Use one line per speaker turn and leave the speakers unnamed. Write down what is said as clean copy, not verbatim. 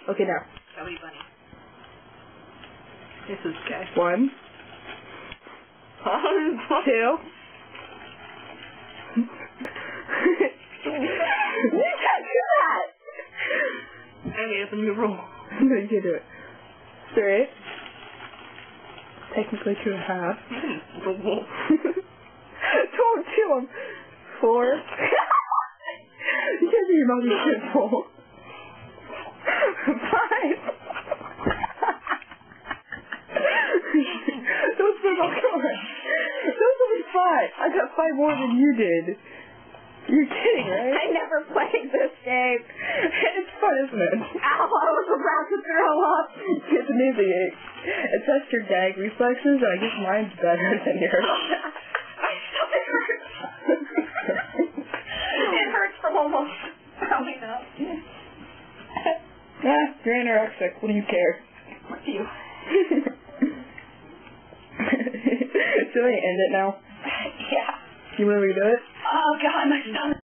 Okay, now.
That'll be funny. This is okay.
1, 2. You can't do that!
Okay, it's a new rule.
No, you can't do it. 3. Technically 2.5. Don't kill him. 4. You can't do your mom's shit full. 5. Don't spend my card. Those will be 5. I got 5 more than you did. You're kidding, right?
I never played this game.
It's fun, isn't it?
Ow, I was about to throw up.
It's amazing. It tests your gag reflexes, and I guess mine's better than yours.
It hurts from almost throwing up.
Yeah, you're anorexic. What do you care?
What do you?
Should I end it now?
Yeah.
You want to redo it?
Oh, God, my stomach.